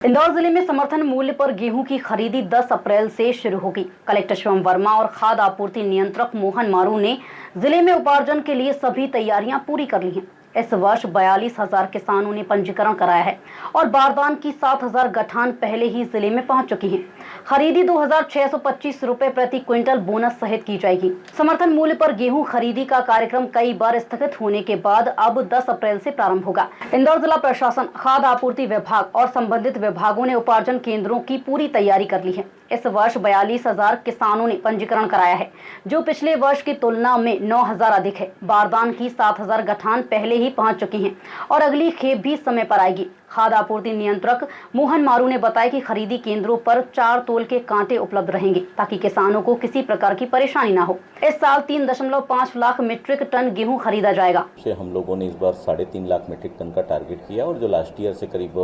इंदौर जिले में समर्थन मूल्य पर गेहूं की खरीदी 10 अप्रैल से शुरू होगी। कलेक्टर शिवम वर्मा और खाद्य आपूर्ति नियंत्रक मोहन मारू ने जिले में उपार्जन के लिए सभी तैयारियां पूरी कर ली हैं। इस वर्ष 42,000 किसानों ने पंजीकरण कराया है और बारदान की 7,000 गठान पहले ही जिले में पहुंच चुकी हैं। खरीदी 2,625 रुपए प्रति क्विंटल बोनस सहित की जाएगी। समर्थन मूल्य पर गेहूं खरीदी का कार्यक्रम कई बार स्थगित होने के बाद अब 10 अप्रैल से प्रारंभ होगा। इंदौर जिला प्रशासन, खाद्य आपूर्ति विभाग और संबंधित विभागों ने उपार्जन केंद्रों की पूरी तैयारी कर ली है। इस वर्ष 42,000 किसानों ने पंजीकरण कराया है, जो पिछले वर्ष की तुलना में 9,000 अधिक है। बारदान की 7,000 गठान पहले ही पहुंच चुकी हैं और अगली खेप भी समय पर आएगी। खाद्य आपूर्ति नियंत्रक मोहन मारू ने बताया कि खरीदी केंद्रों पर 4 तोल के कांटे उपलब्ध रहेंगे ताकि किसानों को किसी प्रकार की परेशानी ना हो। इस साल 3.5 लाख मीट्रिक टन गेहूं खरीदा जाएगा। हम लोगों ने इस बार 3.5 लाख मीट्रिक टन का टारगेट किया और जो लास्ट ईयर से करीब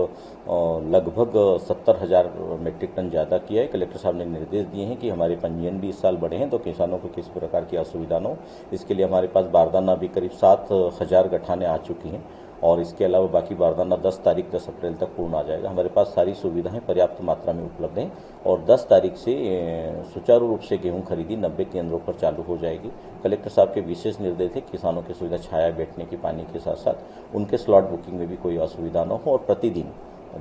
लगभग 70,000 मीट्रिक टन ज्यादा किया है। कलेक्टर साहब ने निर्देश दिए हैं कि हमारे पंजीयन भी इस साल बढ़े हैं तो किसानों को किसी प्रकार की असुविधा न हो। इसके लिए हमारे पास बारदाना भी करीब 7,000 गठानें आ चुकी हैं और इसके अलावा बाकी बारदाना 10 अप्रैल तक पूर्ण आ जाएगा। हमारे पास सारी सुविधाएं पर्याप्त मात्रा में उपलब्ध हैं और 10 तारीख से सुचारू रूप से गेहूं खरीदी 90 केंद्रों पर चालू हो जाएगी। कलेक्टर साहब के विशेष निर्देश थे किसानों की सुविधा छाया बैठने की, पानी के साथ साथ उनके स्लॉट बुकिंग में भी कोई असुविधा न हो और प्रतिदिन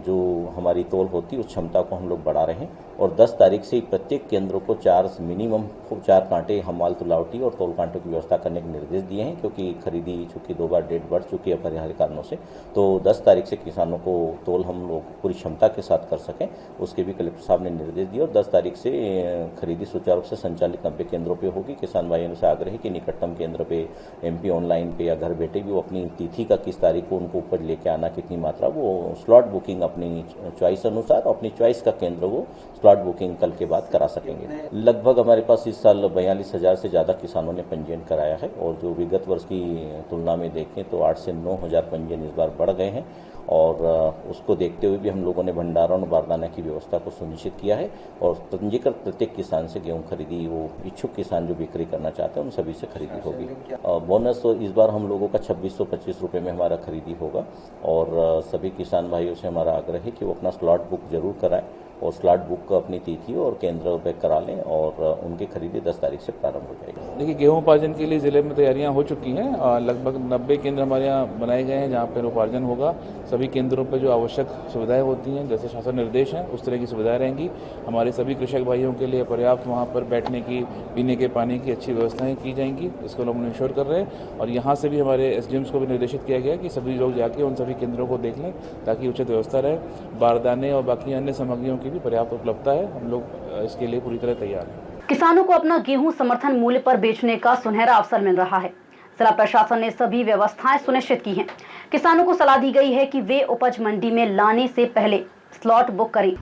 जो हमारी तोल होती है उस क्षमता को हम लोग बढ़ा रहे हैं और 10 तारीख से प्रत्येक केंद्रों को मिनिमम 4 कांटे हमाल तुलावटी और तोल कांटों की व्यवस्था करने के निर्देश दिए हैं, क्योंकि खरीदी चूंकि 2 बार डेट बढ़ चुकी है अपरिहार्य कारणों से। तो 10 तारीख से किसानों को तोल हम लोग पूरी क्षमता के साथ कर सकें उसके भी कलेक्टर साहब ने निर्देश दिए और 10 तारीख से खरीदी सुचारू रूप से संचालित 90 केंद्रों पर होगी। किसान भाइयों से आग्रह है कि निकटतम केंद्र पे MP ऑनलाइन पे या घर बैठे भी वो अपनी तिथि का किस तारीख को उनको उपज लेके आना, कितनी मात्रा, वो स्लॉट बुकिंग अपनी चॉइस अनुसार अपनी चॉइस का केंद्र वो स्लॉट बुकिंग कल के बाद करा सकेंगे। लगभग हमारे पास इस साल 42,000 से ज़्यादा किसानों ने पंजीयन कराया है और जो विगत वर्ष की तुलना में देखें तो 8 से 9,000 पंजीयन इस बार बढ़ गए हैं और उसको देखते हुए भी हम लोगों ने भंडारण और बारदाना की व्यवस्था को सुनिश्चित किया है और पंजीकृत प्रत्येक किसान से गेहूं खरीदी, वो इच्छुक किसान जो बिक्री करना चाहते हैं उन सभी से खरीदी होगी। बोनस तो इस बार हम लोगों का 2,625 रुपये में हमारा खरीदी होगा और सभी किसान भाइयों से हमारा आग्रह है कि वो अपना स्लॉट बुक जरूर कराएं और स्लॉट बुक को अपनी तिथि और केंद्र पे करा लें और उनकी खरीदी 10 तारीख से प्रारंभ हो जाएगी। देखिए, गेहूं उपार्जन के लिए जिले में तैयारियां हो चुकी हैं और लगभग 90 केंद्र हमारे यहाँ बनाए गए हैं जहां पर उपार्जन होगा। सभी केंद्रों पर जो आवश्यक सुविधाएं होती हैं, जैसे शासन निर्देश हैं, उस तरह की सुविधाएं रहेंगी। हमारे सभी कृषक भाइयों के लिए पर्याप्त वहाँ पर बैठने की, पीने के पानी की अच्छी व्यवस्थाएं की जाएंगी, इसको लोग इंश्योर कर रहे हैं। और यहाँ से भी हमारे SDMs को भी निर्देशित किया गया कि सभी लोग जाके उन सभी केंद्रों को देख लें ताकि उचित व्यवस्था रहे। बारदाने और बाकी अन्य सामग्रियों की भी पर्याप्त उपलब्धता है। हम लोग इसके लिए पूरी तरह तैयार हैं। किसानों को अपना गेहूं समर्थन मूल्य पर बेचने का सुनहरा अवसर मिल रहा है। जिला प्रशासन ने सभी व्यवस्थाएं सुनिश्चित की हैं। किसानों को सलाह दी गई है कि वे उपज मंडी में लाने से पहले स्लॉट बुक करें।